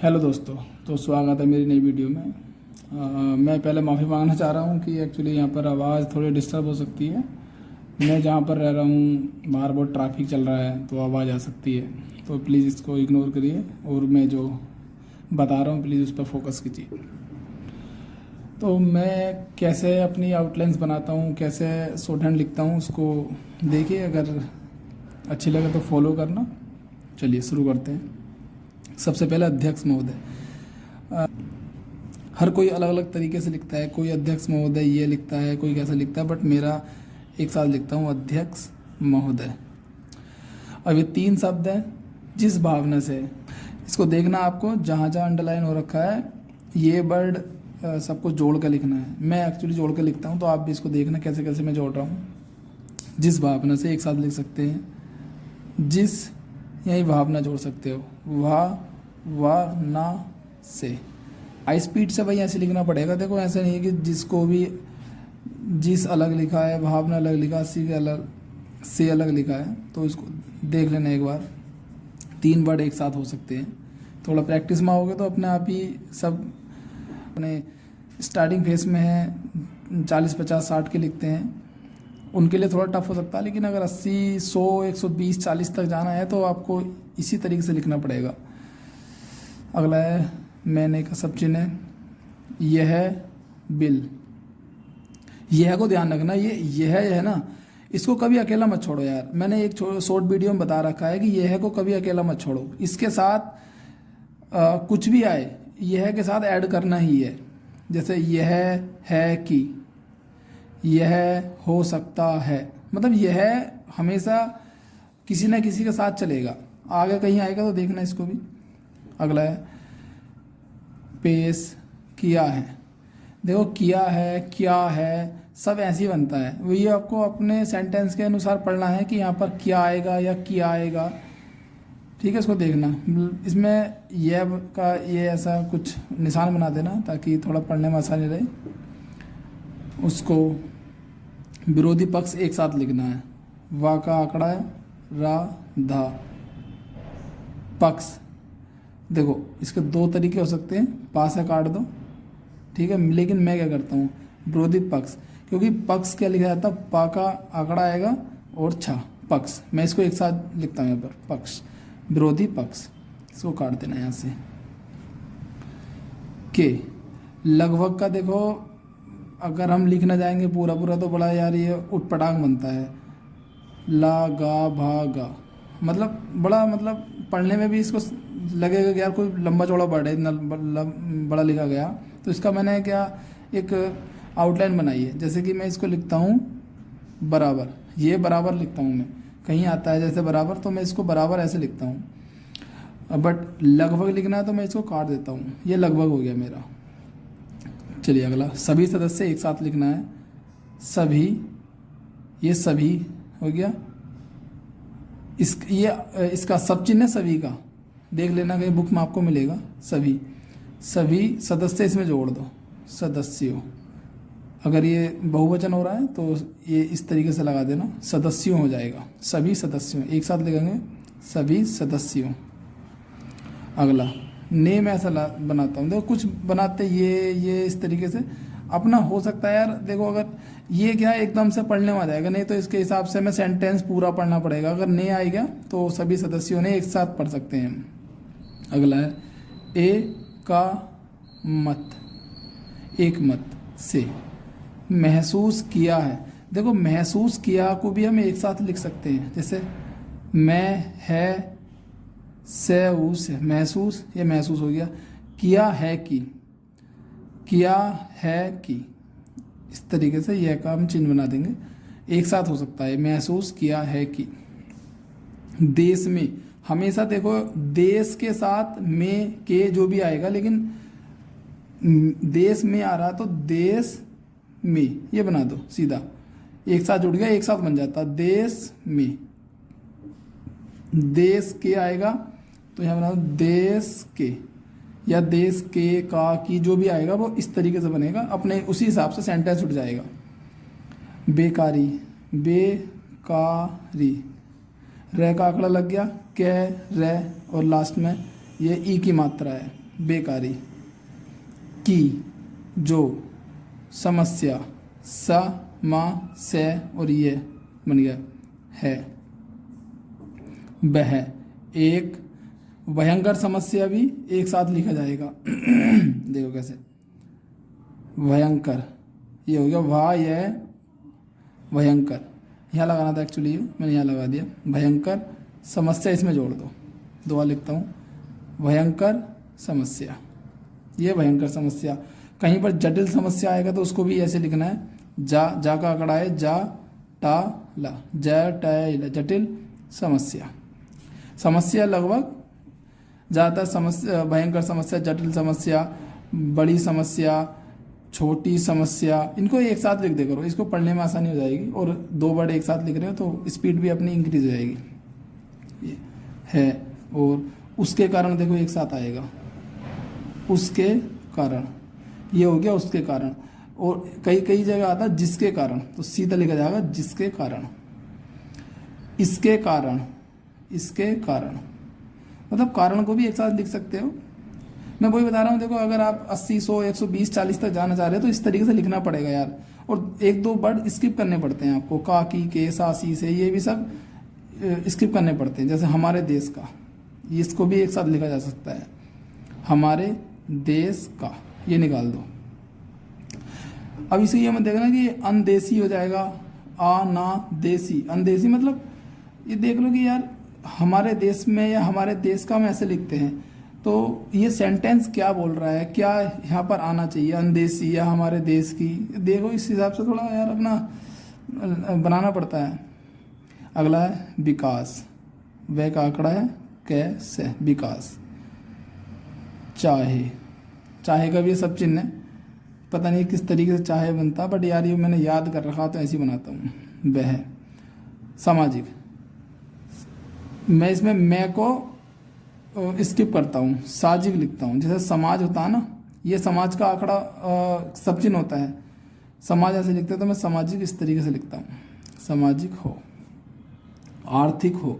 Hello दोस्तों। तो स्वागत है मेरी नई वीडियो में। मैं पहले माफ़ी मांगना चाह रहा हूँ कि एक्चुअली यहाँ पर आवाज़ थोड़ी डिस्टर्ब हो सकती है। मैं जहाँ पर रह रहा हूँ बाहर बहुत ट्रैफिक चल रहा है तो आवाज़ आ सकती है, तो प्लीज़ इसको इग्नोर करिए और मैं जो बता रहा हूँ प्लीज़ उस पर फोकस कीजिए। तो मैं कैसे अपनी आउटलाइंस बनाता हूँ, कैसे शॉर्ट हैंड लिखता हूँ, उसको देखिए। अगर अच्छी लगे तो फॉलो करना। चलिए शुरू करते हैं। सबसे पहले अध्यक्ष महोदय। हर कोई अलग अलग तरीके से लिखता है, कोई अध्यक्ष महोदय ये लिखता है, कोई कैसा लिखता है, बट मेरा एक साथ लिखता हूँ अध्यक्ष महोदय। अब ये 3 शब्द हैं जिस भावना से, इसको देखना आपको जहाँ जहाँ अंडरलाइन हो रखा है ये वर्ड सबको जोड़ कर लिखना है। मैं एक्चुअली जोड़ कर लिखता हूँ, तो आप भी इसको देखना कैसे कैसे मैं जोड़ रहा हूँ। जिस भावना से एक साथ लिख सकते हैं, जिस यही भावना जोड़ सकते हो, वाह ना से। हाई स्पीड से भाई ऐसे लिखना पड़ेगा। देखो ऐसा नहीं है कि जिसको भी जिस अलग लिखा है, भावना अलग लिखा, से अलग लिखा है, तो इसको देख लेना एक बार। 3 वर्ड एक साथ हो सकते हैं। थोड़ा प्रैक्टिस में होगे तो अपने आप ही सब। अपने स्टार्टिंग फेस में है 40 50 60 के लिखते हैं, उनके लिए थोड़ा टफ हो सकता है, लेकिन अगर 80 100 120 40 तक जाना है तो आपको इसी तरीके से लिखना पड़ेगा। अगला है मैंने का सब चिन्ह है, यह बिल। यह को ध्यान रखना, यह है ना, इसको कभी अकेला मत छोड़ो यार। मैंने एक शॉर्ट वीडियो में बता रखा है कि यह को कभी अकेला मत छोड़ो, इसके साथ कुछ भी आए यह के साथ ऐड करना ही है। जैसे यह है कि, यह हो सकता है, मतलब यह हमेशा किसी न किसी के साथ चलेगा। आगे कहीं आएगा तो देखना इसको भी। अगला है पेश किया है। देखो किया है, क्या है, सब ऐसे ही बनता है। वो ये आपको अपने सेंटेंस के अनुसार पढ़ना है कि यहाँ पर क्या आएगा या किया आएगा। ठीक है, इसको देखना। इसमें यह का ये ऐसा कुछ निशान बना देना ताकि थोड़ा पढ़ने में आसानी रहे। उसको विरोधी पक्ष एक साथ लिखना है। वा का आंकड़ा है, रा धा पक्ष। देखो इसके 2 तरीके हो सकते हैं, पास है काट दो, ठीक है। लेकिन मैं क्या करता हूँ, विरोधी पक्ष, क्योंकि पक्ष क्या लिखा जाता है, पा का आंकड़ा आएगा और छा पक्ष। मैं इसको एक साथ लिखता हूँ यहाँ पर, पक्ष विरोधी पक्ष। इसको काट देना यहाँ से। के लगभग का देखो, अगर हम लिखना जाएंगे पूरा पूरा तो बड़ा यार ये उटपटांग बनता है। ला गा भा गा, मतलब बड़ा, मतलब पढ़ने में भी इसको लगेगा कि यार कोई लंबा चौड़ा वर्ड है, इतना बड़ा लिखा गया। तो इसका मैंने क्या एक आउटलाइन बनाई है। जैसे कि मैं इसको लिखता हूँ बराबर, ये बराबर लिखता हूँ मैं, कहीं आता है जैसे बराबर, तो मैं इसको बराबर ऐसे लिखता हूँ। बट लगभग लिखना है तो मैं इसको काट देता हूँ। ये लगभग हो गया मेरा। चलिए अगला, सभी सदस्य एक साथ लिखना है। सभी, ये सभी हो गया। इसका सब चिन्ह है सभी का, देख लेना कहीं बुक में आपको मिलेगा। सभी सदस्य इसमें जोड़ दो, सदस्यों। अगर ये बहुवचन हो रहा है तो ये इस तरीके से लगा देना, सदस्यों हो जाएगा। सभी सदस्यों एक साथ लिखेंगे, सभी सदस्यों। अगला नेम ऐसा बनाता हूँ। देखो कुछ बनाते ये इस तरीके से अपना हो सकता है यार। देखो अगर ये क्या एकदम से पढ़ने में आ जाएगा, नहीं तो इसके हिसाब से मैं सेंटेंस पूरा पढ़ना पड़ेगा। अगर नहीं आएगा तो सभी सदस्यों ने एक साथ पढ़ सकते हैं। अगला है का मत, एक मत से। महसूस किया है। देखो महसूस किया को भी हम एक साथ लिख सकते हैं। जैसे मैं है से उस, महसूस, ये महसूस हो गया। किया है कि, किया है कि, इस तरीके से यह का हम चिन्ह बना देंगे, एक साथ हो सकता है। महसूस किया है कि। देश में, हमेशा देखो देश के साथ में के जो भी आएगा, लेकिन देश में आ रहा तो देश में ये बना दो सीधा, एक साथ जुड़ गया, एक साथ बन जाता देश में। देश के आएगा तो यहाँ बना दो देश के, या देश के का की, जो भी आएगा वो इस तरीके से बनेगा, अपने उसी हिसाब से सेंटेंस उठ जाएगा। बेकारी, बेकारी, रे का आंकड़ा लग गया, कै रे, और लास्ट में ये ई की मात्रा है, बेकारी, की जो, समस्या, स मा से और ये बन गया है, वह, एक, भयंकर समस्या भी एक साथ लिखा जाएगा देखो कैसे, भयंकर, ये हो गया वाह, यह भयंकर, यहाँ लगाना था एक्चुअली, मैंने यहाँ लगा दिया, भयंकर समस्या इसमें जोड़ दो, दो बार लिखता हूँ, भयंकर समस्या, ये भयंकर समस्या। कहीं पर जटिल समस्या आएगा तो उसको भी ऐसे लिखना है, जा का आंकड़ा है, जा टा ला, जटिल समस्या। समस्या लगभग ज़्यादातर समस्या, भयंकर समस्या, जटिल समस्या, बड़ी समस्या, छोटी समस्या, इनको एक साथ लिख दे करो, इसको पढ़ने में आसानी हो जाएगी। और दो वर्ड एक साथ लिख रहे हो तो स्पीड भी अपनी इंक्रीज हो जाएगी। ये है, और उसके कारण देखो एक साथ आएगा, उसके कारण, ये हो गया उसके कारण। और कई जगह आता है जिसके कारण, तो सीधा लिखा जाएगा जिसके कारण, इसके कारण, इसके कारण, मतलब कारण को भी एक साथ लिख सकते हो। मैं वही बता रहा हूँ, देखो अगर आप 80, 100, 120, 40 तक जाना चाह रहे हो तो इस तरीके से लिखना पड़ेगा यार। और एक दो वर्ड स्किप करने पड़ते हैं आपको, का, की, के, सा, सी से, ये भी सब स्किप करने पड़ते हैं। जैसे हमारे देश का, इसको भी एक साथ लिखा जा सकता है, हमारे देश का, ये निकाल दो। अब इसे ये मत देखना कि अनदेशी हो जाएगा, आ ना देसी, अनदेशी मतलब ये देख लो कि यार हमारे देश में या हमारे देश का हम ऐसे लिखते हैं, तो ये सेंटेंस क्या बोल रहा है, क्या यहाँ पर आना चाहिए, अनदेशी या हमारे देश की, देखो इस हिसाब से थोड़ा यार अपना बनाना पड़ता है। अगला है विकास, वह का आंकड़ा है, कैसे, विकास, चाहे, चाहे का भी सब चिन्ह है, पता नहीं किस तरीके से चाहे बनता, बट यार ये मैंने याद कर रखा तो ऐसे ही बनाता हूँ। वह, सामाजिक, मैं इसमें मैं को स्किप करता हूँ, साजिक लिखता हूँ। जैसे समाज होता है ना, ये समाज का आंकड़ा सब चिन्ह होता है, समाज ऐसे लिखते हैं, तो मैं सामाजिक इस तरीके से लिखता हूँ, सामाजिक हो। आर्थिक हो,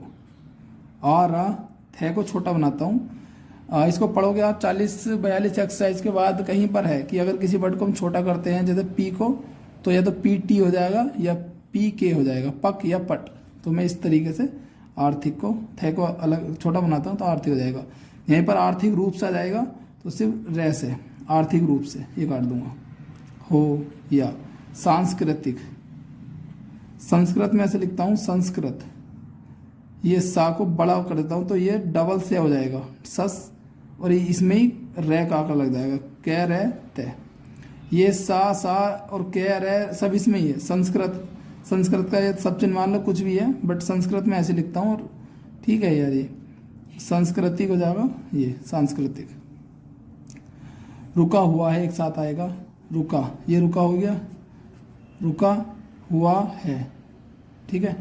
आ रा थे को छोटा बनाता हूँ। इसको पढ़ोगे आप 40-42 एक्सरसाइज के बाद कहीं पर है कि अगर किसी वर्ड को हम छोटा करते हैं, जैसे पी को, तो या तो पी टी हो जाएगा या पी के हो जाएगा, पक या पट। तो मैं इस तरीके से आर्थिक को, थे को अलग छोटा बनाता हूँ तो आर्थिक हो जाएगा। यहीं पर आर्थिक रूप से आ जाएगा तो सिर्फ रे से, आर्थिक रूप से ये काट दूंगा। हो या सांस्कृतिक, संस्कृत में ऐसे लिखता हूँ संस्कृत, ये सा को बड़ा कर देता हूँ तो ये डबल से हो जाएगा सस, और इसमें ही रे का आकर लग जाएगा, कै रे ते। ये सा और कै रे सब इसमें ही है। संस्कृत, संस्कृत का ये सब चिन्ह मान लो कुछ भी है, बट संस्कृत में ऐसे लिखता हूँ और ठीक है यार, ये संस्कृतिक हो जाएगा, ये सांस्कृतिक। रुका हुआ है एक साथ आएगा, रुका, ये रुका हो गया, रुका हुआ है, ठीक है।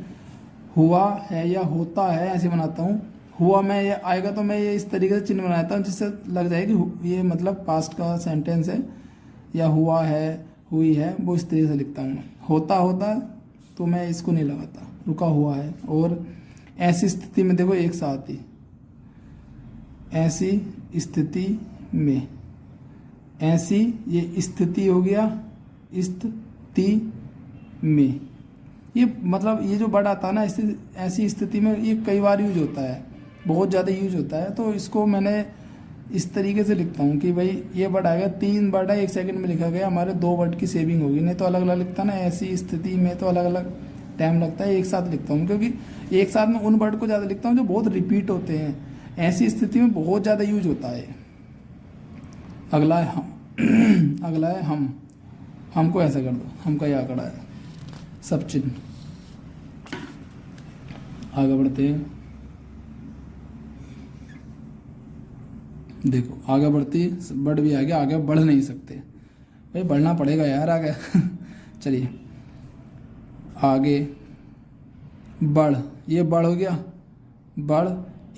हुआ है या होता है ऐसे बनाता हूँ, हुआ में ये आएगा तो मैं ये इस तरीके से चिन्ह बनाता हूँ जिससे लग जाए कि ये मतलब पास्ट का सेंटेंस है, या हुआ है, हुई है, वो इस तरीके से लिखता हूँ। होता होता तो मैं इसको नहीं लगाता, रुका हुआ है। और ऐसी स्थिति में देखो एक साथ ही, ऐसी स्थिति में, ऐसी ये स्थिति हो गया, स्थिति में, ये मतलब ये जो वर्ड आता है ना ऐसी स्थिति में, ये कई बार यूज होता है, बहुत ज़्यादा यूज होता है। तो इसको मैंने इस तरीके से लिखता हूँ कि भाई ये वर्ड आएगा, 3 वर्ड है 1 सेकंड में लिखा गया, हमारे 2 वर्ड की सेविंग होगी। नहीं तो अलग अलग लिखता ना, ऐसी स्थिति में तो अलग अलग टाइम लगता है, एक साथ लिखता हूँ क्योंकि एक साथ में उन वर्ड को ज़्यादा लिखता हूँ जो बहुत रिपीट होते हैं, ऐसी स्थिति में बहुत ज़्यादा यूज होता है। अगला है हम, अगला है हमको ऐसा कर दो, हम का ये आंकड़ा है, सब चिन्ह। आगे बढ़ते हैं, देखो आगे बढ़ती बढ़ भी आ गया, आगे बढ़ नहीं सकते भाई, बढ़ना पड़ेगा यार आगे चलिए आगे, बढ़, ये बढ़ हो गया, बढ़,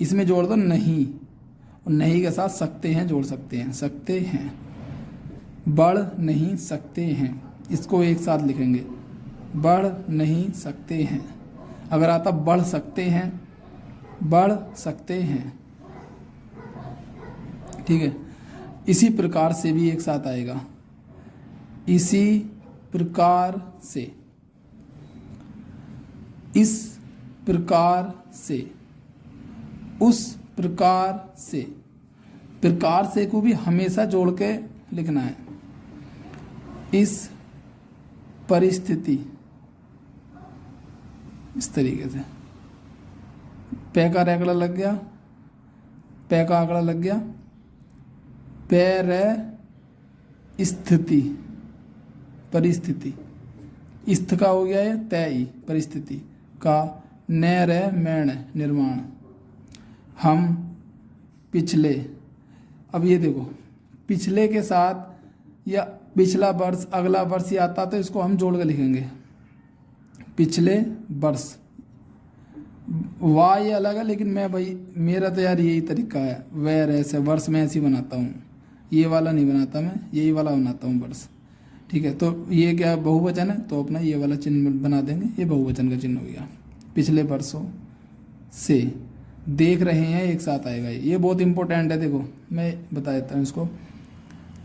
इसमें जोड़ दो नहीं, और नहीं के साथ सकते हैं जोड़ सकते हैं, सकते हैं, बढ़ नहीं सकते हैं, इसको एक साथ लिखेंगे, बढ़ नहीं सकते हैं। अगर आता बढ़ सकते हैं, बढ़ सकते हैं, ठीक है। इसी प्रकार से भी एक साथ आएगा, इसी प्रकार से, इस प्रकार से, उस प्रकार से। प्रकार से को भी हमेशा जोड़ के लिखना है। इस परिस्थिति, इस तरीके से। पे का रैकड़ा लग गया, पे का आंकड़ा लग गया, पैर स्थिति, परिस्थिति। स्थ का हो गया है तय, परिस्थिति का। नैर मैण, निर्माण। हम पिछले, अब ये देखो पिछले के साथ या पिछला वर्ष, अगला वर्ष ये आता तो इसको हम जोड़ के लिखेंगे, पिछले वर्ष। वाह ये अलग है, लेकिन मैं भाई मेरा तो यार यही तरीका है, वैर ऐसे वर्ष में ऐसे बनाता हूँ, ये वाला नहीं बनाता मैं, यही वाला बनाता हूँ वर्ष। ठीक है, तो ये क्या बहुवचन है, तो अपना ये वाला चिन्ह बना देंगे, ये बहुवचन का चिन्ह हो गया। पिछले वर्षों से, देख रहे हैं एक साथ आएगा, ये बहुत इंपॉर्टेंट है। देखो मैं बता देता हूँ इसको,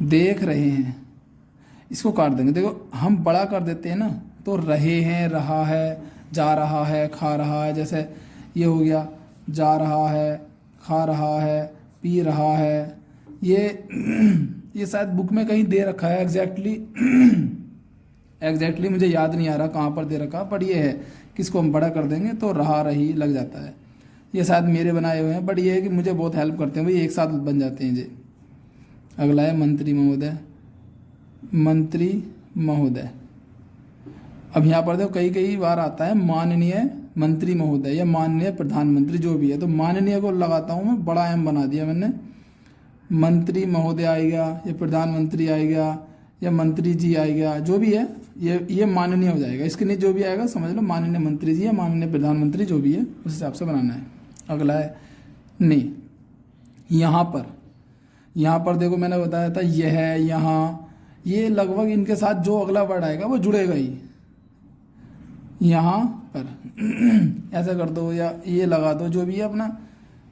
देख रहे हैं, इसको काट देंगे। देखो हम बड़ा कर देते हैं ना, तो रहे हैं, रहा है, जा रहा है, खा रहा है, जैसे ये हो गया, जा रहा है, खा रहा है, पी रहा है। ये शायद बुक में कहीं दे रखा है एग्जैक्टली मुझे याद नहीं आ रहा कहाँ पर दे रखा, पर ये है कि इसको हम बड़ा कर देंगे तो रहा रही लग जाता है। ये शायद मेरे बनाए हुए हैं, बट ये है कि मुझे बहुत हेल्प करते हैं भाई, एक साथ बन जाते हैं जी। अगला है मंत्री महोदय, मंत्री महोदय। अब यहाँ पर देखो कई बार आता है माननीय मंत्री महोदय या माननीय प्रधानमंत्री, जो भी है, तो माननीय को लगाता हूँ मैं, बड़ा एम बना दिया मैंने। मंत्री महोदय आएगा या प्रधानमंत्री आएगा या मंत्री जी आएगा, जो भी है ये माननीय हो जाएगा। इसके नीचे जो भी आएगा समझ लो माननीय मंत्री जी या माननीय प्रधानमंत्री, जो भी है उस हिसाब से बनाना है। अगला है ने। यहाँ पर देखो मैंने बताया था यह, यहाँ, ये लगभग इनके साथ जो अगला वर्ड आएगा वो जुड़ेगा ही। यहाँ पर ऐसा कर दो या ये लगा दो, जो भी है अपना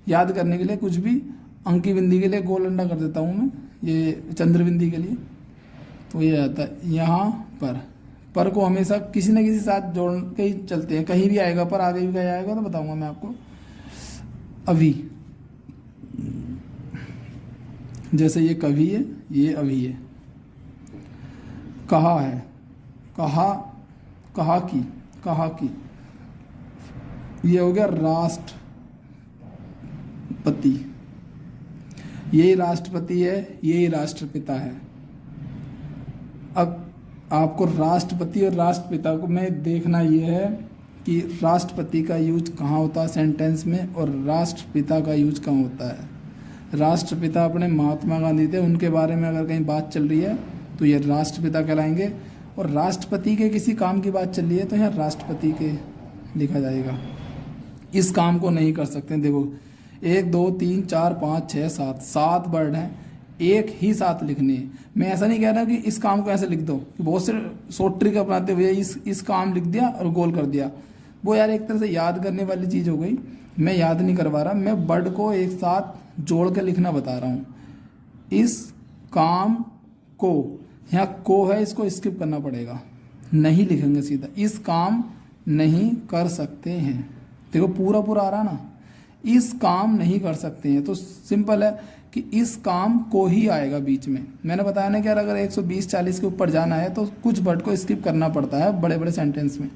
याद करने के लिए, कुछ भी। अंकी बिंदी के लिए गोल अंडा कर देता हूँ मैं, ये चंद्र बिंदी के लिए, तो ये आता है यहाँ पर को हमेशा किसी न किसी साथ जोड़ के ही चलते हैं, कहीं भी आएगा पर, आगे भी कहीं आएगा तो बताऊंगा मैं आपको। अभी, जैसे ये कभी है, ये अभी है। कहा है, कहा की, ये हो गया राष्ट्रपति। यही राष्ट्रपति है, यही राष्ट्रपिता है। अब आपको राष्ट्रपति और राष्ट्रपिता को में देखना ये है कि राष्ट्रपति का यूज कहाँ होता है सेंटेंस में, और राष्ट्रपिता का यूज कहाँ होता है। राष्ट्रपिता अपने महात्मा गांधी थे, उनके बारे में अगर कहीं बात चल रही है तो ये राष्ट्रपिता कहलाएंगे, और राष्ट्रपति के किसी काम की बात चल रही है तो यहाँ राष्ट्रपति के लिखा जाएगा। इस काम को नहीं कर सकते। देखो 1 2 3 4 5 6 7 वर्ड हैं, एक ही साथ लिखने हैं। मैं ऐसा नहीं कह रहा कि इस काम को ऐसे लिख दो, कि बहुत से शॉर्ट ट्रिक अपनाते हुए इस काम लिख दिया और गोल कर दिया, वो यार एक तरह से याद करने वाली चीज़ हो गई। मैं याद नहीं करवा रहा, मैं वर्ड को एक साथ जोड़ के लिखना बता रहा हूँ। इस काम को, यहाँ को है, इसको स्किप करना पड़ेगा, नहीं लिखेंगे सीधा। इस काम नहीं कर सकते हैं, देखो पूरा आ रहा ना, इस काम नहीं कर सकते हैं, तो सिंपल है कि इस काम को ही आएगा बीच में। मैंने बताया ना कि यार अगर 120-40 के ऊपर जाना है तो कुछ वर्ड को स्किप करना पड़ता है बड़े सेंटेंस में,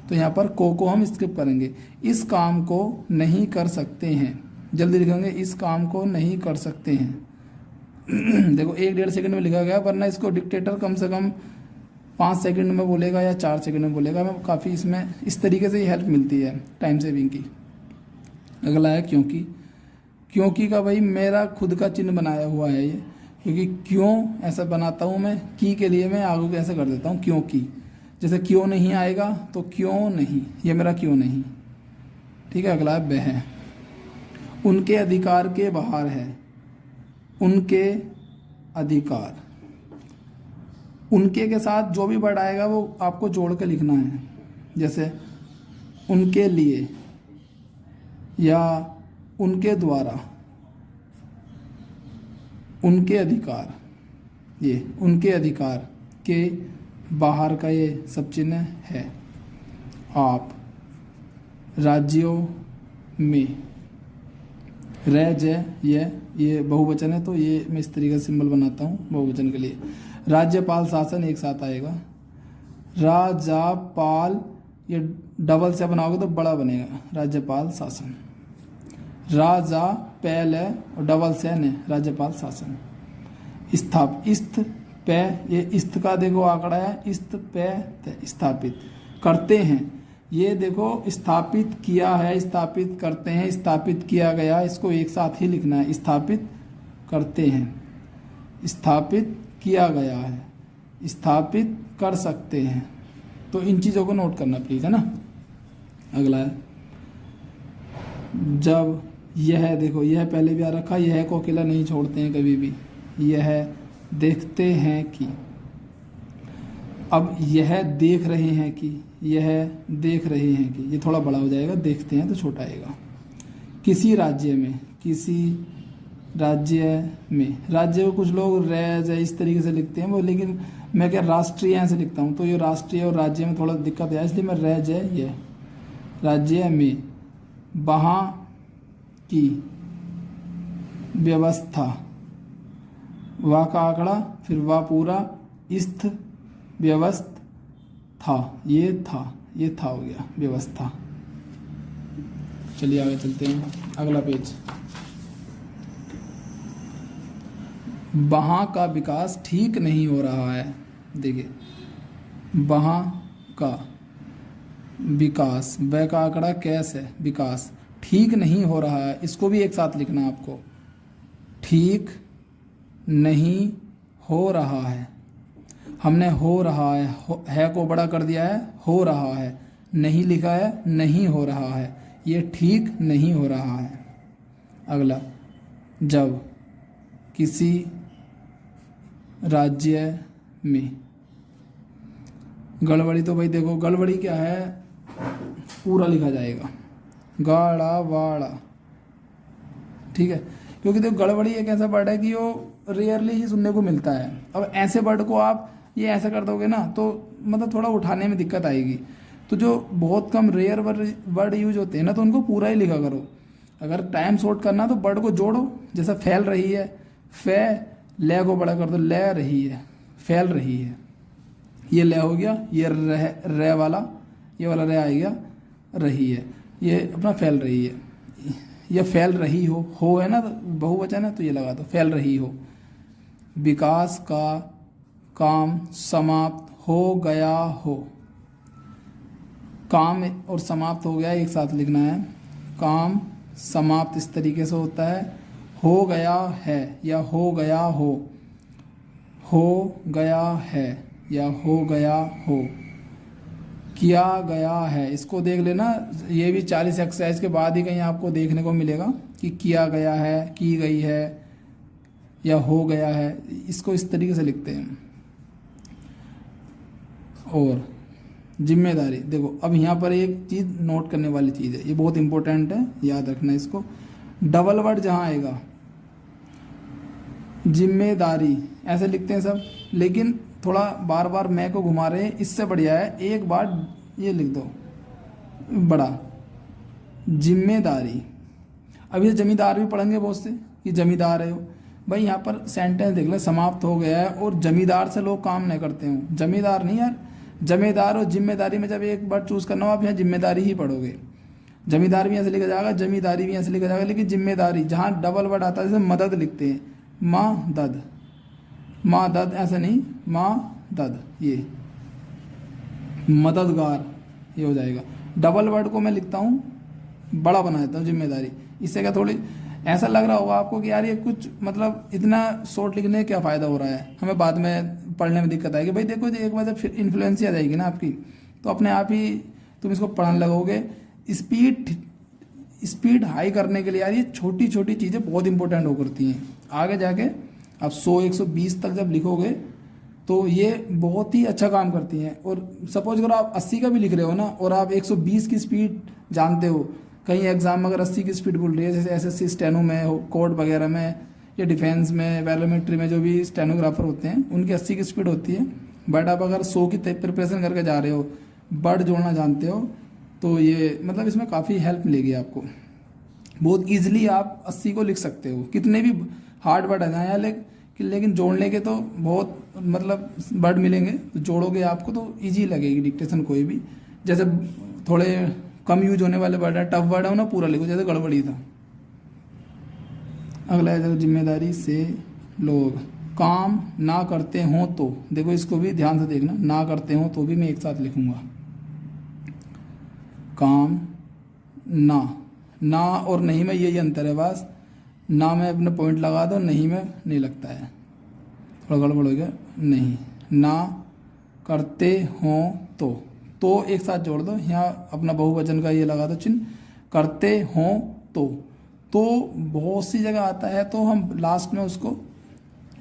तो यहाँ पर को हम स्किप करेंगे। इस काम को नहीं कर सकते हैं, जल्दी लिखेंगे, इस काम को नहीं कर सकते हैं। देखो 1-1.5 सेकंड में लिखा गया, वरना इसको डिक्टेटर कम से कम 5 सेकंड में बोलेगा या 4 सेकंड में बोलेगा। मैं काफ़ी इसमें इस तरीके से ही हेल्प मिलती है टाइम सेविंग की। अगला है क्योंकि का भाई मेरा खुद का चिन्ह बनाया हुआ है ये, क्योंकि क्यों ऐसा बनाता हूँ मैं, की के लिए मैं आगे कैसे कर देता हूँ क्योंकि। जैसे क्यों नहीं आएगा तो क्यों नहीं, ये मेरा क्यों नहीं। ठीक है, अगला है वह, उनके अधिकार के बाहर है, उनके अधिकार। उनके के साथ जो भी वर्ड आएगा वो आपको जोड़ के लिखना है, जैसे उनके लिए या उनके द्वारा, उनके अधिकार, ये उनके अधिकार के बाहर का ये सब चिन्ह है। आप राज्यों में, राज्य ये बहुवचन है तो ये मैं इस तरीके से सिंबल बनाता हूँ बहुवचन के लिए। राज्यपाल शासन एक साथ आएगा। राजापाल ये डबल से बनाओगे तो बड़ा बनेगा, राज्यपाल शासन। राजा पहले और डबल से ने राज्यपाल शासन। इस्त पे, ये इस्त का देखो आंकड़ा है, इस्त पे स्थापित करते हैं, ये देखो स्थापित किया है, स्थापित करते हैं, स्थापित किया गया, इसको एक साथ ही लिखना है। स्थापित करते हैं, स्थापित किया गया है, स्थापित कर सकते हैं। तो इन चीज़ों को नोट करना प्लीज, है ना। अगला है जब यह, देखो यह पहले भी आ रखा, यह को अकेला नहीं छोड़ते हैं कभी भी। यह देखते हैं कि, अब यह देख रहे हैं कि, यह देख रहे हैं कि, ये थोड़ा बड़ा हो जाएगा, देखते हैं तो छोटा आएगा। किसी राज्य में, किसी राज्य में, राज्य को कुछ लोग राज्य इस तरीके से लिखते हैं वो, लेकिन मैं क्या राष्ट्रीय ऐसे लिखता हूँ, तो ये राष्ट्रीय और राज्य में थोड़ा दिक्कत है, इसलिए मैं राज्य, ये राज्य में वहाँ की व्यवस्था, वाह का आंकड़ा फिर वाह पूरा, स्थ व्यवस्था, ये था हो गया व्यवस्था। चलिए आगे चलते हैं, अगला पेज। वहाँ का विकास ठीक नहीं हो रहा है। देखिए वहाँ का विकास, वह का आंकड़ा कैसे है, विकास ठीक नहीं हो रहा है, इसको भी एक साथ लिखना आपको। ठीक नहीं हो रहा है, हमने हो रहा है को बड़ा कर दिया है, हो रहा है, नहीं लिखा है, नहीं हो रहा है, ये ठीक नहीं हो रहा है। अगला, जब किसी राज्य में, गड़बड़ी तो भाई देखो गड़बड़ी क्या है, पूरा लिखा जाएगा, गाड़ा वाड़ा, ठीक है, क्योंकि देखो गड़बड़ी एक ऐसा वर्ड है कि वो रेयरली ही सुनने को मिलता है। अब ऐसे वर्ड को आप ये ऐसा कर दोगे ना तो मतलब थोड़ा उठाने में दिक्कत आएगी। तो जो बहुत कम रेयर वर्ड यूज होते हैं ना तो उनको पूरा ही लिखा करो। अगर टाइम शॉर्ट करना तो वर्ड को जोड़ो, जैसा फैल रही है, फे ले को बड़ा कर दो, ले रही है, फैल रही है, ये ले हो गया, ये रे वाला, ये वाला रे आ गया, रही है, ये अपना फैल रही है, ये फैल रही हो है ना, बहुवचन है तो ये लगा दो, फैल रही हो। विकास का काम समाप्त हो गया हो, काम और समाप्त हो गया एक साथ लिखना है, काम समाप्त इस तरीके से होता है, हो गया है या हो गया हो गया है या हो गया हो, किया गया है, इसको देख लेना, ये भी 40 एक्सरसाइज के बाद ही कहीं आपको देखने को मिलेगा कि किया गया है, की गई है या हो गया है, इसको इस तरीके से लिखते हैं। और जिम्मेदारी, देखो अब यहाँ पर एक चीज़ नोट करने वाली चीज़ है, ये बहुत इंपॉर्टेंट है, याद रखना इसको। डबल वर्ड जहाँ आएगा, जिम्मेदारी ऐसे लिखते हैं सब, लेकिन थोड़ा बार बार मैं को घुमा रहे हैं, इससे बढ़िया है एक बार ये लिख दो बड़ा, जिम्मेदारी। अब ये जमींदार भी पढ़ेंगे बहुत से कि जमींदार है हो, भाई यहाँ पर सेंटेंस देख ले, समाप्त हो गया है और जमींदार से लोग काम नहीं करते हो, जमींदार नहीं यार, जमींदार और जिम्मेदारी में जब एक बार चूज करना हो आप यहाँ जिम्मेदारी ही पढ़ोगे। जमींदार भी ऐसे लिखा जाएगा, जमींदारी भी ऐसे लिखा जाएगा, लेकिन जिम्मेदारी जहाँ डबल वर्ड आता है, जैसे मदद लिखते हैं, माँ दद, माँ दद ऐसा नहीं, माँ दद, ये मददगार, ये हो जाएगा। डबल वर्ड को मैं लिखता हूँ, बड़ा बना देता हूँ जिम्मेदारी, इससे क्या थोड़ी ऐसा लग रहा होगा आपको कि यार ये कुछ मतलब इतना शॉर्ट लिखने का क्या फ़ायदा हो रहा है, हमें बाद में पढ़ने में दिक्कत आएगी। भाई देखो एक बार जब इन्फ्लुएंस आ जाएगी ना आपकी, तो अपने आप ही तुम इसको पढ़ने लगोगे। स्पीड हाई करने के लिए यार ये छोटी छोटी चीज़ें बहुत इंपॉर्टेंट हो करती हैं, आगे जाके आप 100-120 तक जब लिखोगे तो ये बहुत ही अच्छा काम करती हैं। और सपोज अगर आप 80 का भी लिख रहे हो ना और आप 120 की स्पीड जानते हो, कहीं एग्जाम में अगर 80 की स्पीड बोल रही है, जैसे एसएससी स्टेनो में हो, कोड वगैरह में या डिफेंस में, पैरामिलिट्री में जो भी स्टेनोग्राफर होते हैं उनकी 80 की स्पीड होती है। बट आप अगर 100 की प्रिपरेशन करके जा रहे हो, वर्ड जोड़ना जानते हो, तो ये मतलब इसमें काफ़ी हेल्प मिलेगी आपको। बहुत ईजिली आप 80 को लिख सकते हो, कितने भी हार्ड वर्ड आ जाए, लेकिन जोड़ने के तो बहुत मतलब वर्ड मिलेंगे, तो जोड़ोगे आपको तो ईजी लगेगी डिक्टेशन कोई भी। जैसे थोड़े कम यूज होने वाले वर्ड है, टफ वर्ड है ना, पूरा लिखो, जैसे गड़बड़ी था। अगला है जिम्मेदारी से लोग काम ना करते हों तो, देखो इसको भी ध्यान से देखना, ना करते हों तो भी मैं एक साथ लिखूंगा। काम ना और नहीं में यही अंतर है बस, ना में अपने पॉइंट लगा दो, नहीं में नहीं लगता है, थोड़ा गड़बड़ हो गया। नहीं, ना करते हों तो एक साथ जोड़ दो, यहाँ अपना बहुवचन का ये लगा दो चिन्ह, करते हों तो बहुत सी जगह आता है, तो हम लास्ट में उसको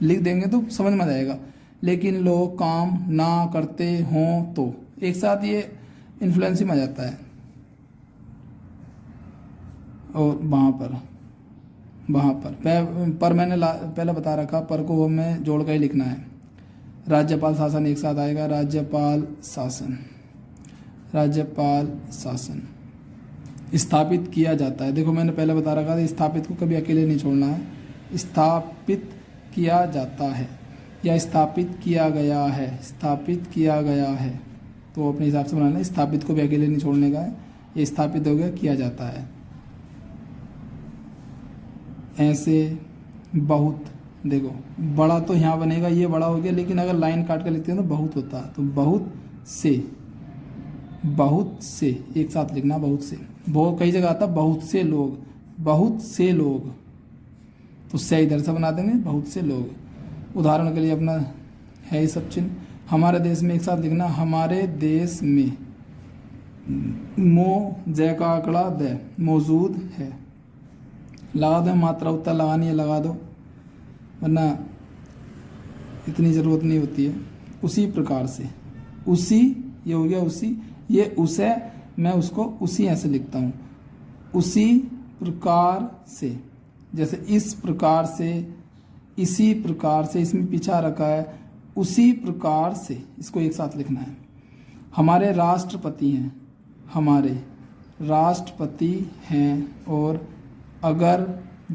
लिख देंगे तो समझ में आ जाएगा। लेकिन लोग काम ना करते हों तो एक साथ ये इन्फ्लुएंस में आ जाता है। और वहाँ पर मैंने पहले बता रखा, पर को हमें जोड़ कर ही लिखना है। राज्यपाल शासन एक साथ आएगा, राज्यपाल शासन। स्थापित किया जाता है, देखो मैंने पहले बता रखा था, स्थापित को कभी अकेले नहीं छोड़ना है। स्थापित किया जाता है या स्थापित किया गया है, तो अपने हिसाब से बनाना है। स्थापित को भी अकेले नहीं छोड़ने का है, ये स्थापित हो गया, किया जाता है। ऐसे बहुत, देखो बड़ा तो यहाँ बनेगा, ये बड़ा हो गया, लेकिन अगर लाइन काट कर लिखते हैं तो बहुत होता है, तो बहुत से एक साथ लिखना, बहुत से। बहुत कई जगह आता बहुत से लोग, तो से इधर से बना देंगे, बहुत से लोग। उदाहरण के लिए अपना है ये सब चिन्ह, हमारे देश में एक साथ लिखना, हमारे देश में, जय का आंकड़ा द मौजूद है, लगा दो, मात्रा उत्तर लगानी है लगा दो, वरना इतनी ज़रूरत नहीं होती है। उसी प्रकार से, उसी ये हो गया, उसी ये उसे, मैं उसको उसी ऐसे लिखता हूँ, उसी प्रकार से। जैसे इस प्रकार से, इसी प्रकार से, इसमें पीछा रखा है, उसी प्रकार से, इसको एक साथ लिखना है। हमारे राष्ट्रपति हैं, और अगर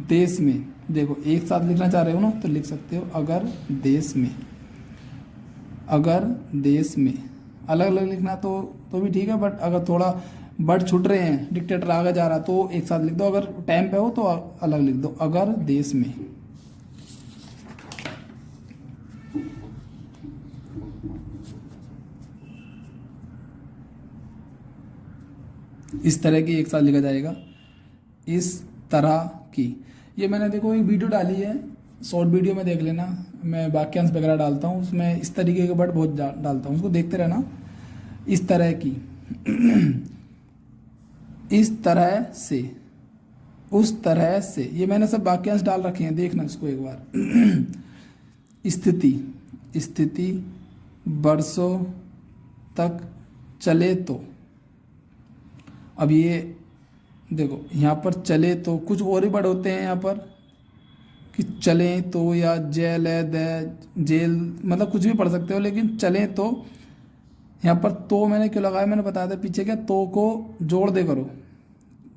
देश में, देखो एक साथ लिखना चाह रहे हो ना, तो लिख सकते हो अगर देश में। अलग अलग लिखना तो भी ठीक है, बट अगर थोड़ा वर्ड छूट रहे हैं, डिक्टेटर आगे जा रहा है, तो एक साथ लिख दो। अगर टाइम पे हो तो अलग लिख दो, अगर देश में। इस तरह की एक साथ लिखा जाएगा, इस तरह की। ये मैंने देखो एक वीडियो डाली है, शॉर्ट वीडियो में देख लेना, मैं वाक्यांश वगैरह डालता हूँ, उसमें इस तरीके के वर्ड बहुत डालता हूँ, उसको देखते रहना। इस तरह की, इस तरह से, उस तरह से, ये मैंने सब वाक्यांश डाल रखे हैं, देखना इसको एक बार। स्थिति वर्षों तक चले तो, अब ये देखो यहाँ पर चले तो, कुछ और ही वर्ड होते हैं यहाँ पर कि चलें तो, या जेल, मतलब कुछ भी पढ़ सकते हो, लेकिन चलें तो यहाँ पर तो मैंने क्यों लगाया, मैंने बताया था पीछे, क्या तो को जोड़ दे करो,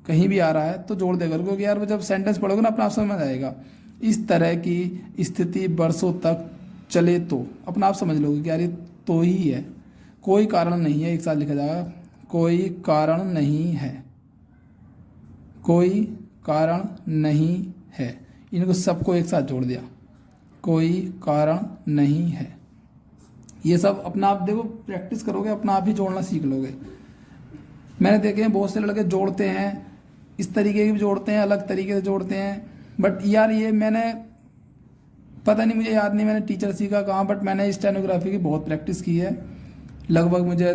कहीं भी आ रहा है तो जोड़ दे करो, क्योंकि यार जब सेंटेंस पढ़ोगे ना अपना आप समझ आएगा। इस तरह की स्थिति वर्षों तक चले तो, अपना आप समझ लोगे कि यार ये तो ही है, कोई कारण नहीं है, एक साथ लिखा जाएगा, कोई कारण नहीं है, इनको सबको एक साथ जोड़ दिया, कोई कारण नहीं है। ये सब अपना आप देखो, प्रैक्टिस करोगे अपना आप ही जोड़ना सीख लोगे। मैंने देखे हैं बहुत से लड़के जोड़ते हैं, इस तरीके के भी जोड़ते हैं, अलग तरीके से जोड़ते हैं, बट यार ये मैंने पता नहीं, मुझे याद नहीं मैंने टीचर सीखा कहाँ, बट मैंने स्टेनोग्राफी की बहुत प्रैक्टिस की है। लगभग मुझे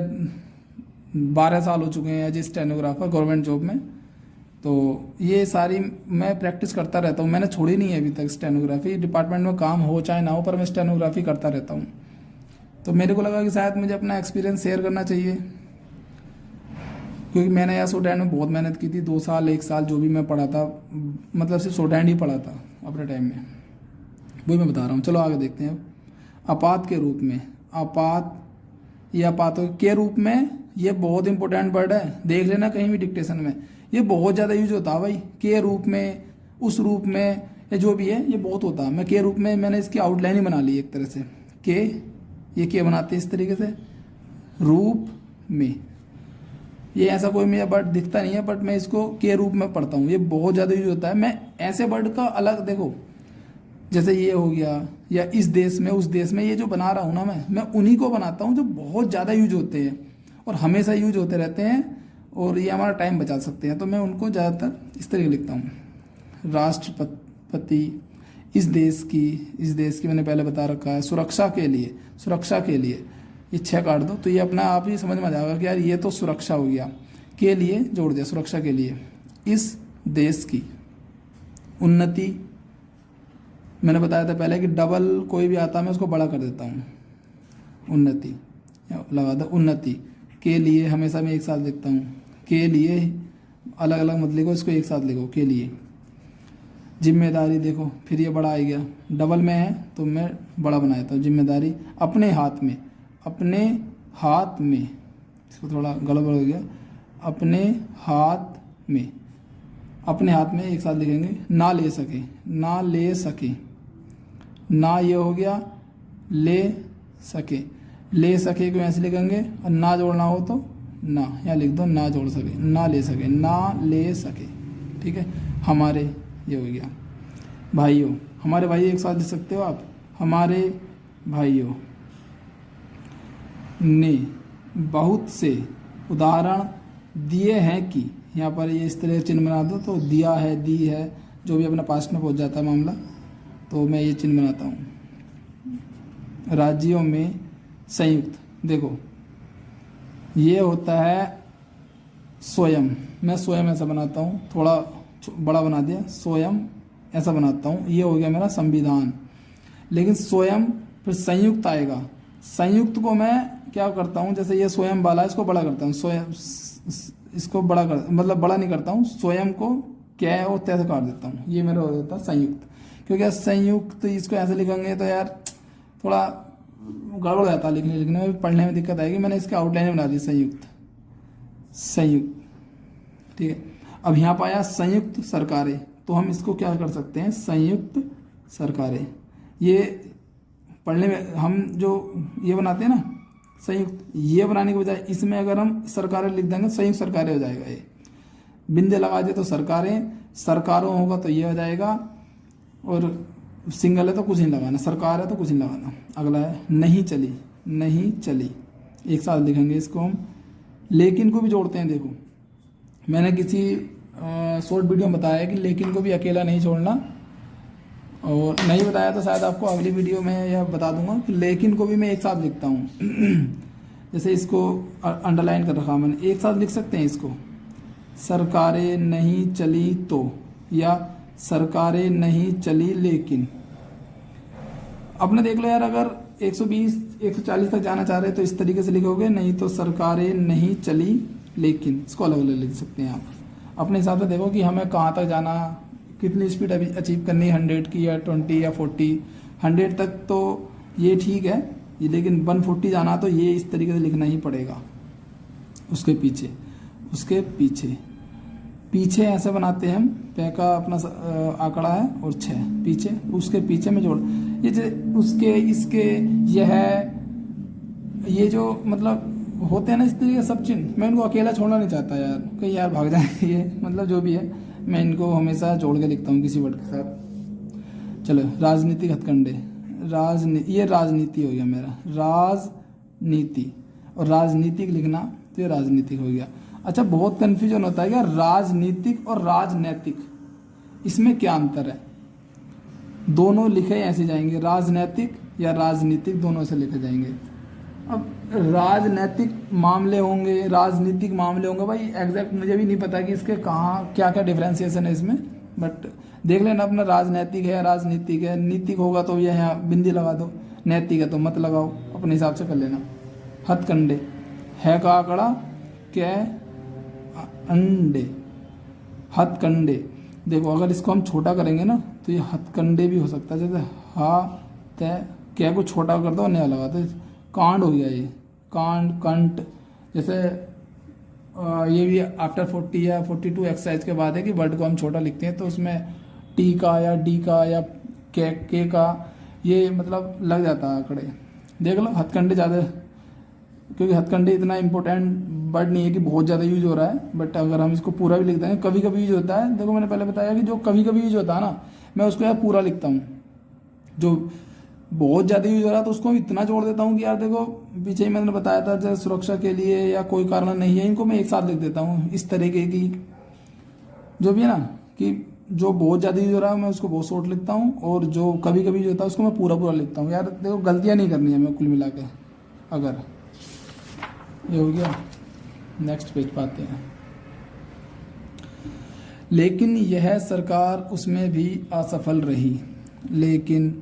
12 साल हो चुके हैं as a stenographer government job में, तो ये सारी मैं प्रैक्टिस करता रहता हूँ, मैंने छोड़ी नहीं है अभी तक स्टेनोग्राफी। डिपार्टमेंट में काम हो चाहे ना हो, पर मैं स्टेनोग्राफी करता रहता हूँ। तो मेरे को लगा कि शायद मुझे अपना एक्सपीरियंस शेयर करना चाहिए, क्योंकि मैंने यार शॉर्ट हैंड में बहुत मेहनत की थी, 2 साल 1 साल जो भी मैं पढ़ा था, मतलब सिर्फ शॉर्ट हैंड ही पढ़ा था अपने टाइम में। वही मैं बता रहा हूँ। चलो आगे देखते हैं। आपात के रूप में, आपात, ये आपातों के रूप में, ये बहुत इंपॉर्टेंट वर्ड है, देख लेना कहीं भी डिक्टेशन में, ये बहुत ज़्यादा यूज होता है भाई। के रूप में, उस रूप में, ये जो भी है ये बहुत होता है। मैं के रूप में, मैंने इसकी आउटलाइन ही बना ली एक तरह से। के, ये के बनाते हैं इस तरीके से, रूप में, ये ऐसा कोई मुझे वर्ड दिखता नहीं है, बट मैं इसको के रूप में पढ़ता हूँ, ये बहुत ज़्यादा यूज होता है। मैं ऐसे वर्ड का अलग, देखो जैसे ये हो गया, या इस देश में, उस देश में, ये जो बना रहा हूँ ना मैं उन्हीं को बनाता हूँ जो बहुत ज़्यादा यूज होते हैं और हमेशा यूज होते रहते हैं और ये हमारा टाइम बचा सकते हैं, तो मैं उनको ज़्यादातर इस तरीके लिखता हूँ। राष्ट्रपति, इस देश की मैंने पहले बता रखा है। सुरक्षा के लिए, सुरक्षा के लिए, ये 6 काट दो तो ये अपना आप ही समझ में आ जाएगा कि यार ये तो सुरक्षा हो गया, के लिए जोड़ दिया, सुरक्षा के लिए। इस देश की उन्नति, मैंने बताया था पहले कि डबल कोई भी आता है मैं उसको बड़ा कर देता हूँ, उन्नति लगा दो, उन्नति के लिए हमेशा मैं एक साथ लिखता हूँ, के लिए अलग अलग मत लिखो, इसको एक साथ लिखो, के लिए। जिम्मेदारी, देखो फिर ये बड़ा आ गया, डबल में है तो मैं बड़ा बना देता हूँ, जिम्मेदारी। अपने हाथ में, अपने हाथ में, इसको थोड़ा गड़बड़ हो गया, अपने हाथ में, अपने हाथ में एक साथ लिखेंगे। ना ले सके, ना ले सके, ना ये हो गया, ले सके, ले सके को ऐसे लिखेंगे, और ना जोड़ना हो तो ना, यहाँ लिख दो, ना जोड़ सके, ना ले सके, ना ले सके, ठीक है। हमारे, ये हो गया। भाइयों, हमारे भाई एक साथ लिख सकते हो आप, हमारे भाइयों ने बहुत से उदाहरण दिए हैं कि, यहाँ पर ये इस तरह चिन्ह बना दो तो दिया है, दी है, जो भी अपना पास्ट में पहुंच जाता है मामला, तो मैं ये चिन्ह बनाता हूँ। राज्यों में संयुक्त, देखो ये होता है स्वयं, मैं स्वयं ऐसा बनाता हूँ, थोड़ा बड़ा बना दिया, स्वयं ऐसा बनाता हूँ, ये हो गया मेरा संविधान। लेकिन स्वयं फिर संयुक्त आएगा, संयुक्त को मैं क्या करता हूँ, जैसे ये स्वयं वाला है, इसको बड़ा करता हूँ, स्वयं, इसको बड़ा कर, मतलब बड़ा नहीं करता हूँ, स्वयं को क्या है वो तैसे काट देता हूँ, ये मेरा हो जाता है संयुक्त। क्योंकि संयुक्त इसको ऐसे लिखेंगे तो यार थोड़ा गड़बड़ हो जाता है, लिखने में, पढ़ने में दिक्कत आएगी। मैंने इसके आउटलाइन बना दी, संयुक्त, संयुक्त, ठीक है। अब यहाँ पर आया संयुक्त सरकारें, तो हम इसको क्या कर सकते हैं, संयुक्त सरकारें। ये पढ़ने में हम जो ये बनाते हैं ना संयुक्त, ये बनाने के बजाय इसमें अगर हम सरकारें लिख देंगे, संयुक्त सरकारें हो जाएगा। ये बिंदे लगा दिए तो सरकारें, सरकारों होगा तो ये हो जाएगा, और सिंगल है तो कुछ नहीं लगाना, सरकार है तो कुछ नहीं लगाना। अगला है नहीं चली, नहीं चली, एक साथ लिखेंगे इसको हम। लेकिन को भी जोड़ते हैं, देखो मैंने किसी शॉर्ट वीडियो में बताया कि लेकिन को भी अकेला नहीं छोड़ना, और नहीं बताया तो शायद आपको अगली वीडियो में यह बता दूंगा कि लेकिन को भी मैं एक साथ लिखता हूँ। जैसे इसको अंडरलाइन कर रखा मैंने, एक साथ लिख सकते हैं इसको, सरकारें नहीं चली तो, या सरकारें नहीं चली लेकिन। अपने देख लो यार, अगर 120 140 तक जाना चाह रहे हैं तो इस तरीके से लिखोगे, नहीं तो सरकारें नहीं चली लेकिन, इसको अलग अलग लिख सकते हैं आप अपने हिसाब से। देखो कि हमें कहाँ तक जाना, कितनी स्पीड अभी अचीव करनी है, 100 की या 20 या 40। 100 तक तो ये ठीक है, लेकिन 140 जाना तो ये इस तरीके से लिखना ही पड़ेगा। उसके पीछे, उसके पीछे, पीछे ऐसे बनाते हैं हम, पे का अपना आंकड़ा है और 6 पीछे, उसके पीछे में जोड़, ये जो उसके, इसके, यह, ये जो मतलब होते हैं ना इस तरीके सब चिन्ह, मैं इनको अकेला छोड़ना नहीं चाहता यार, कहीं यार भाग जाए ये, मतलब जो भी है मैं इनको हमेशा जोड़ के लिखता हूँ किसी वर्ड के साथ। चलो राजनीतिक हथकंडे, ये राजनीति हो गया मेरा, राजनीति, और राजनीतिक लिखना तो ये राजनीतिक हो गया। अच्छा, बहुत कन्फ्यूजन होता है क्या राजनीतिक और राजनैतिक, इसमें क्या अंतर है? दोनों लिखे ऐसे जाएंगे, राजनैतिक या राजनीतिक, दोनों से लिखे जाएंगे। अब राजनैतिक मामले होंगे, राजनीतिक मामले होंगे, भाई एग्जैक्ट मुझे भी नहीं पता कि इसके कहाँ क्या क्या डिफ्रेंसिएशन है इसमें, बट देख लेना अपना, राजनैतिक है, राजनीतिक है, नीतिक होगा तो ये यहाँ बिंदी लगा दो, नैतिक है तो मत लगाओ, अपने हिसाब से कर लेना। हथकंडे, है का आंकड़ा, क्या अंडे, हथकंडे। देखो अगर इसको हम छोटा करेंगे ना तो ये हथकंडे भी हो सकता है, जैसे हा तय क्या को छोटा कर दो नया लगा दो, कांड हो गया ये, कांड कंट। जैसे ये भी आफ्टर 40 या 42 एक्सरसाइज के बाद है कि वर्ड को हम छोटा लिखते हैं, तो उसमें टी का या डी का या के का ये मतलब लग जाता है आंकड़े। देख लो हथकंडे ज़्यादा, क्योंकि हथकंडे इतना इंपॉर्टेंट वर्ड नहीं है कि बहुत ज़्यादा यूज हो रहा है, बट अगर हम इसको पूरा भी लिख देंगे, कभी कभी यूज होता है। देखो मैंने पहले बताया कि जो कभी कभी यूज होता है ना, मैं उसको यार पूरा लिखता हूँ। जो बहुत ज़्यादा यूज हो रहा है तो उसको मैं इतना जोड़ देता हूँ कि यार देखो पीछे ही मैंने बताया था, जैसे सुरक्षा के लिए या कोई कारण नहीं है, इनको मैं एक साथ लिख देता हूँ। इस तरीके की जो भी है ना, कि जो बहुत ज़्यादा यूज हो रहा है मैं उसको बहुत शॉर्ट लिखता हूँ, और जो कभी कभी यूज होता है उसको मैं पूरा पूरा लिखता हूँ। यार देखो गलतियाँ नहीं करनी है मैं कुल मिला के। अगर ये हो गया, नेक्स्ट पेज पे आते हैं। लेकिन यह सरकार उसमें भी असफल रही। लेकिन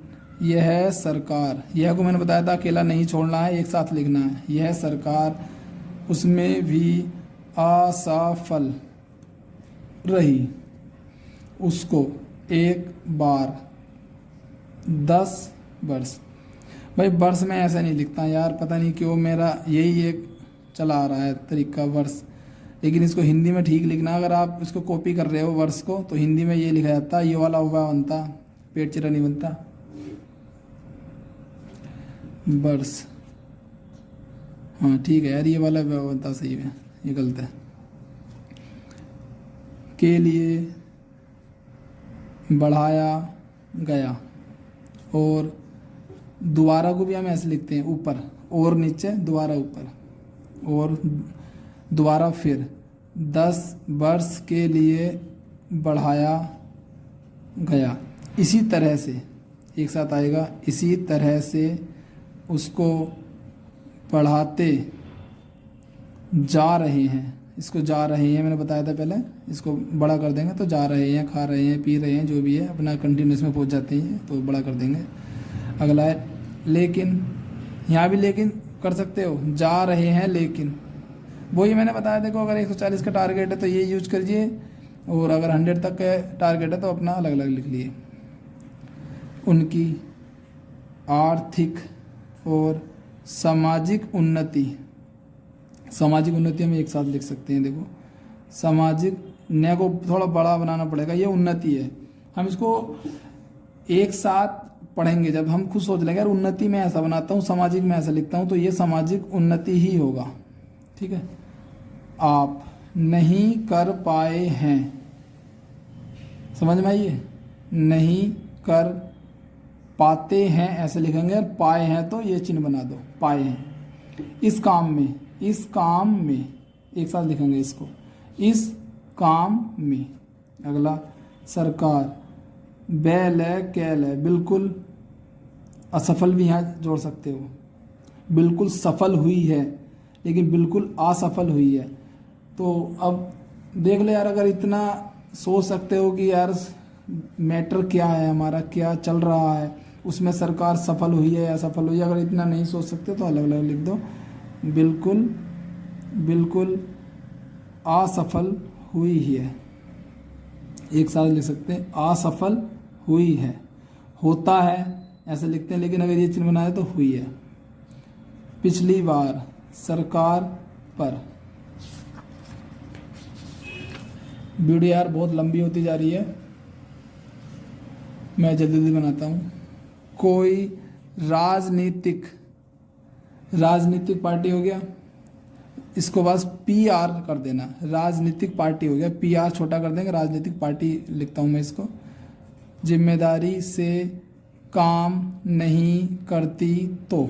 यह सरकार, यह को मैंने बताया था अकेला नहीं छोड़ना है, एक साथ लिखना है। यह सरकार उसमें भी असफल रही। उसको एक बार 10 वर्ष, भाई वर्ष में ऐसा नहीं लिखता यार, पता नहीं क्यों मेरा यही एक चला आ रहा है तरीका वर्ष। लेकिन इसको हिंदी में ठीक लिखना, अगर आप इसको कॉपी कर रहे हो वर्ष को, तो हिंदी में ये लिखा जाता, ये वाला हुआ बनता, पेट चिरा नहीं बनता, वर्ष। हाँ ठीक है यार, ये वाला बनता सही है, ये गलत है। के लिए बढ़ाया गया, और दोबारा को भी हम ऐसे लिखते हैं, ऊपर और नीचे, दोबारा ऊपर और दोबारा फिर 10 वर्ष के लिए बढ़ाया गया। इसी तरह से एक साथ आएगा, इसी तरह से उसको बढ़ाते जा रहे हैं। इसको जा रहे हैं मैंने बताया था पहले, इसको बड़ा कर देंगे तो जा रहे हैं, खा रहे हैं, पी रहे हैं, जो भी है अपना कंटिन्यूस में पहुंच जाते हैं तो बड़ा कर देंगे। अगला है लेकिन, यहाँ भी लेकिन कर सकते हो, जा रहे हैं लेकिन, वही मैंने बताया। देखो अगर 140 का टारगेट है तो ये यूज करिए, और अगर 100 तक का टारगेट है तो अपना अलग अलग लिख लिए। उनकी आर्थिक और सामाजिक उन्नति, सामाजिक उन्नति हम एक साथ लिख सकते हैं। देखो सामाजिक न को थोड़ा बड़ा बनाना पड़ेगा, ये उन्नति है। हम इसको एक साथ पढ़ेंगे जब हम खुद सोच लेंगे यार उन्नति में ऐसा बनाता हूँ, सामाजिक में ऐसा लिखता हूँ, तो ये सामाजिक उन्नति ही होगा। ठीक है, आप नहीं कर पाए हैं, समझ में आइए, नहीं कर पाते हैं ऐसे लिखेंगे, और पाए हैं तो ये चिन्ह बना दो, पाए हैं। इस काम में, इस काम में एक साथ लिखेंगे इसको, इस काम में। अगला सरकार, बैल है कैल है, बिल्कुल असफल भी यहाँ जोड़ सकते हो, बिल्कुल सफल हुई है लेकिन बिल्कुल असफल हुई है। तो अब देख ले यार, अगर इतना सोच सकते हो कि यार मैटर क्या है हमारा, क्या चल रहा है उसमें, सरकार सफल हुई है या असफल हुई है, अगर इतना नहीं सोच सकते तो अलग अलग लिख दो। बिल्कुल, बिल्कुल असफल हुई है, एक साथ लिख सकते हैं, असफल हुई है। होता है ऐसे लिखते हैं, लेकिन अगर ये चिन्ह बनाए तो हुई है। पिछली बार सरकार पर, वीडियो यार बहुत लंबी होती जा रही है, मैं जल्दी जल्दी बनाता हूँ। कोई राजनीतिक पार्टी हो गया, इसको बस PR कर देना, राजनीतिक पार्टी हो गया, PR छोटा कर देंगे, राजनीतिक पार्टी लिखता हूँ मैं इसको। जिम्मेदारी से काम नहीं करती तो,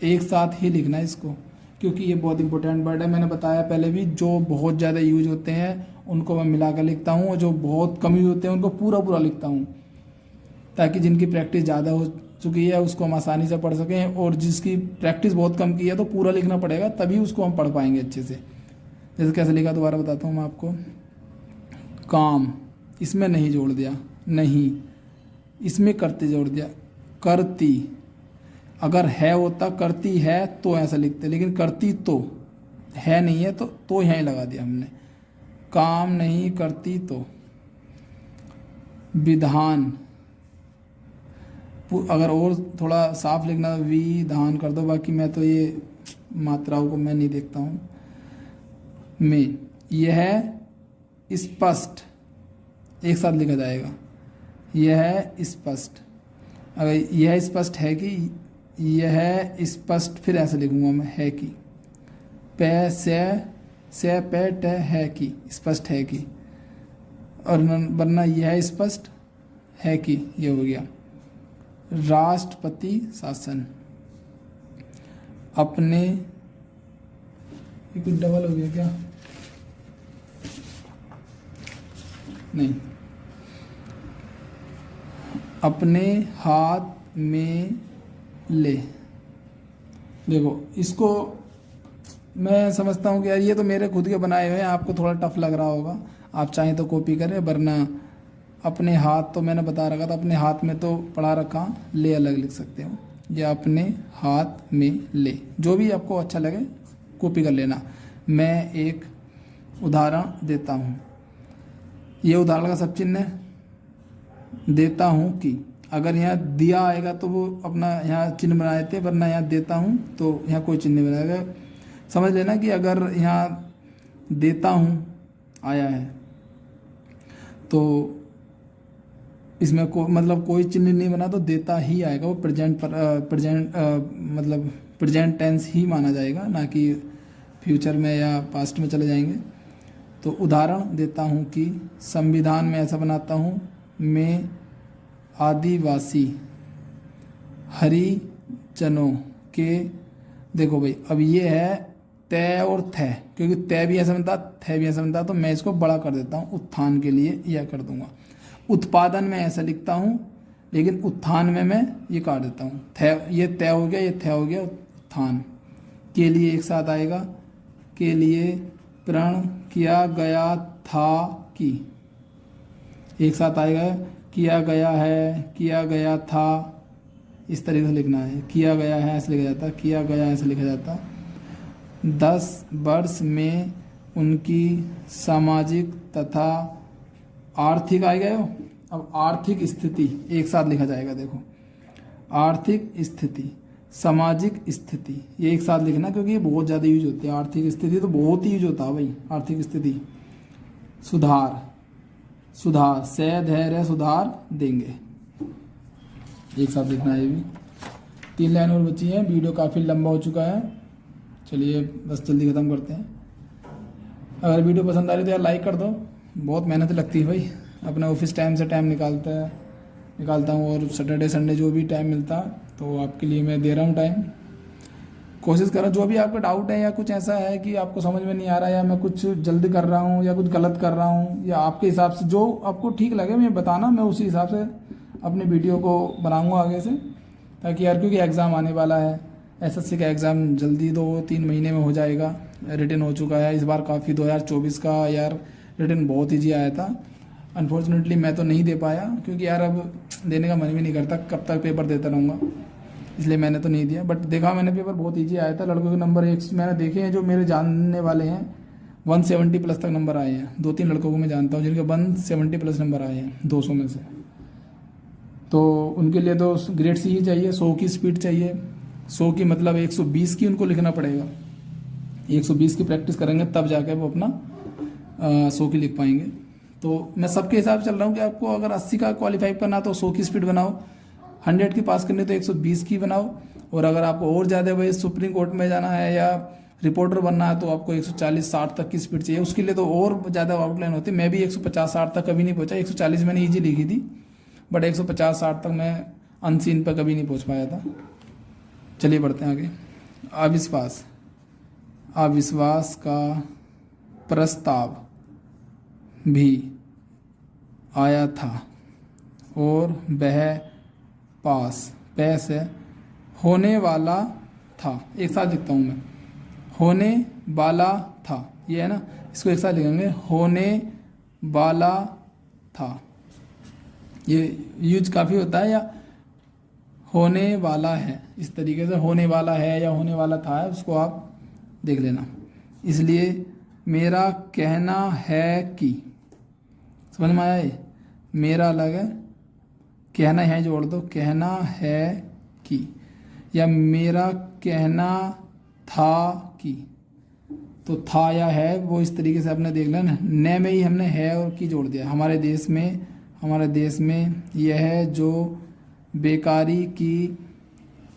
एक साथ ही लिखना है इसको, क्योंकि ये बहुत इंपॉर्टेंट वर्ड है। मैंने बताया पहले भी, जो बहुत ज़्यादा यूज होते हैं उनको मैं मिला कर लिखता हूँ, और जो बहुत कम यूज होते हैं उनको पूरा पूरा लिखता हूँ, ताकि जिनकी प्रैक्टिस ज़्यादा हो चुकी है उसको हम आसानी से पढ़ सकें, और जिसकी प्रैक्टिस बहुत कम की है तो पूरा लिखना पड़ेगा, तभी उसको हम पढ़ पाएंगे अच्छे से। जैसे कैसे लिखा दोबारा बताता हूँ मैं आपको। काम, इसमें नहीं जोड़ दिया, नहीं, इसमें करते जोड़ दिया, करती। अगर है होता करती है तो ऐसा लिखते, लेकिन करती तो है नहीं है तो यहाँ लगा दिया हमने। काम नहीं करती तो। विधान, अगर और थोड़ा साफ लिखना तो विधान कर दो, बाकी मैं तो ये मात्राओं को मैं नहीं देखता हूँ। में यह स्पष्ट एक साथ लिखा जाएगा, यह स्पष्ट। अगर यह स्पष्ट है कि, यह स्पष्ट, फिर ऐसे लिखूंगा मैं, है कि, पे से पे ट है कि, स्पष्ट है कि, और वरना यह स्पष्ट है कि, ये हो गया। राष्ट्रपति शासन, अपने, ये कुछ डबल हो गया क्या? नहीं, अपने हाथ में ले। देखो इसको मैं समझता हूँ कि यार ये तो मेरे खुद के बनाए हुए हैं, आपको थोड़ा टफ लग रहा होगा, आप चाहें तो कॉपी करें, वरना अपने हाथ तो मैंने बता रखा था, अपने हाथ में तो पढ़ा रखा, ले अलग लिख सकते हो, या अपने हाथ में ले, जो भी आपको अच्छा लगे कॉपी कर लेना। मैं एक उदाहरण देता हूँ, ये उदाहरण का सब चिन्ह है, देता हूँ कि, अगर यहाँ दिया आएगा तो वो अपना यहाँ चिन्ह बना देते, वरना यहाँ देता हूँ तो यहाँ कोई चिन्ह नहीं बनाएगा। समझ लेना कि अगर यहाँ देता हूँ आया है तो इसमें मतलब कोई चिन्ह नहीं बना तो देता ही आएगा, वो मतलब प्रेजेंट टेंस ही माना जाएगा, ना कि फ्यूचर में या पास्ट में चले जाएंगे। तो उदाहरण देता हूँ कि संविधान में ऐसा बनाता हूँ, मैं आदिवासी हरिजनों के, देखो भाई अब ये है तय और थे, क्योंकि तय भी ऐसा बनता, थे भी ऐसा बनता, तो मैं इसको बड़ा कर देता हूँ, उत्थान के लिए यह कर दूंगा। उत्पादन में ऐसा लिखता हूँ, लेकिन उत्थान में मैं ये काट देता हूँ, थे, ये तय हो गया, ये थे हो गया, उत्थान के लिए एक साथ आएगा, के लिए प्रण किया गया था कि, एक साथ आएगा, किया गया है, किया गया था, इस तरीके से लिखना है, किया गया है ऐसे लिखा जाता, किया गया ऐसे लिखा जाता। 10 वर्ष में उनकी सामाजिक तथा आर्थिक आ गए हो, अब आर्थिक स्थिति एक साथ लिखा जाएगा, देखो आर्थिक स्थिति, सामाजिक स्थिति, ये एक साथ लिखना, क्योंकि ये बहुत ज़्यादा यूज होते हैं, आर्थिक स्थिति तो बहुत ही यूज होता है भाई, आर्थिक स्थिति। सुधार, सुधार से धैर्य सुधार देंगे, एक साथ लिखना है। ये भी 3 लाइन और बची हैं, वीडियो काफ़ी लंबा हो चुका है, चलिए बस जल्दी ख़त्म करते हैं। अगर वीडियो पसंद आ रही तो यार लाइक कर दो, बहुत मेहनत लगती है भाई, अपना ऑफिस टाइम से टाइम निकालता हूँ, और सैटरडे संडे जो भी टाइम मिलता तो आपके लिए मैं दे रहा हूँ टाइम। कोशिश करो, जो भी आपका डाउट है या कुछ ऐसा है कि आपको समझ में नहीं आ रहा, या मैं कुछ जल्दी कर रहा हूँ या कुछ गलत कर रहा हूँ, या आपके हिसाब से जो आपको ठीक लगे मैं बताना, मैं उसी हिसाब से अपने वीडियो को बनाऊँगा आगे से, ताकि यार क्योंकि एग्ज़ाम आने वाला है, एसएससी का एग्ज़ाम जल्दी 2-3 महीने में हो जाएगा, रिटन हो चुका है इस बार काफ़ी, 2024 का यार रिटन बहुत ईजी आया था। अनफॉर्चुनेटली मैं तो नहीं दे पाया, क्योंकि यार अब देने का मन भी नहीं करता, कब तक पेपर देता रहूँगा, इसलिए मैंने तो नहीं दिया। बट देखा मैंने पेपर बहुत ईजी आया था, लड़कों के नंबर एक मैंने देखे हैं जो मेरे जानने वाले हैं 170 प्लस तक नंबर आए हैं, 2-3 लड़कों को मैं जानता हूँ जिनके 170 प्लस नंबर आए हैं 200 में से। तो उनके लिए तो ग्रेड सी ही चाहिए, 100 की स्पीड चाहिए, 100 की मतलब 120 की उनको लिखना पड़ेगा, 120 की प्रैक्टिस करेंगे तब जाके वो अपना 100 की लिख पाएंगे। तो मैं सबके हिसाब से चल रहा हूँ कि आपको अगर 80 का क्वालिफाई करना तो 100 की स्पीड बनाओ, 100 की पास करनी तो 120 की बनाओ, और अगर आपको और ज़्यादा भाई सुप्रीम कोर्ट में जाना है या रिपोर्टर बनना है तो आपको 140-60 तक की स्पीड चाहिए, उसके लिए तो और ज़्यादा आउटलाइन होती है। मैं भी 150-60 तक कभी नहीं पहुँचा, 140 मैंने ईजी लिखी थी, बट 150-60 तक मैं अनसीन पर कभी नहीं पहुँच पाया था। चलिए बढ़ते हैं आगे। अविश्वास, अविश्वास का प्रस्ताव भी आया था और वह पास पैसे होने वाला था, एक साथ लिखता हूँ मैं, होने वाला था, ये है ना, इसको एक साथ लिखेंगे, होने वाला था, ये यूज काफ़ी होता है, या होने वाला है, इस तरीके से होने वाला है या होने वाला था है, उसको आप देख लेना। इसलिए मेरा कहना है कि, समझ में आया, ये मेरा अलग है, कहना है जोड़ दो, कहना है कि, या मेरा कहना था कि। तो था या है वो इस तरीके से आपने देख लिया ना, न में ही हमने है और की जोड़ दिया। हमारे देश में यह जो बेकारी की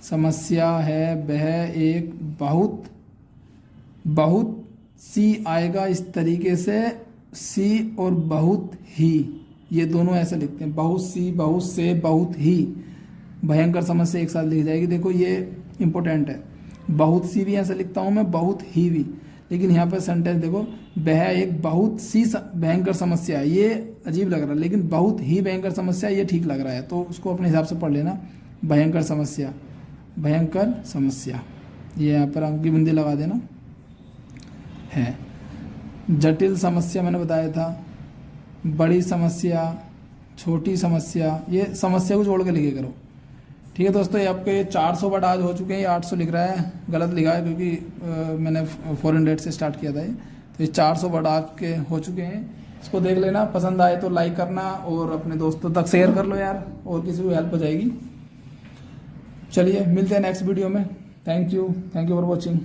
समस्या है वह एक बहुत सी आएगा इस तरीके से, सी और बहुत ही, ये दोनों ऐसे लिखते हैं, बहुत सी, बहुत से, बहुत ही। भयंकर समस्या एक साथ लिखी जाएगी। देखो ये इंपॉर्टेंट है, बहुत सी भी ऐसे लिखता हूँ मैं, बहुत ही भी, लेकिन यहाँ पे सेंटेंस देखो, वह एक बहुत सी भयंकर समस्या है, ये अजीब लग रहा है, लेकिन बहुत ही भयंकर समस्या ये ठीक लग रहा है, तो उसको अपने हिसाब से पढ़ लेना। भयंकर समस्या, भयंकर समस्या, ये यहाँ पर अंक की बिंदी लगा देना है। जटिल समस्या मैंने बताया था, बड़ी समस्या, छोटी समस्या, ये समस्या को जोड़ के लिखे करो। ठीक है दोस्तों, ये आपके 400 वर्ड आज हो चुके हैं। ये 800 लिख रहा है, गलत लिखा है क्योंकि मैंने 400 से स्टार्ट किया था ये। तो ये 400 वर्ड आपके हो चुके हैं। इसको देख लेना, पसंद आए तो लाइक करना और अपने दोस्तों तक शेयर कर लो यार, और किसी को हेल्प हो जाएगी। चलिए मिलते हैं नेक्स्ट वीडियो में। Thank you for watching.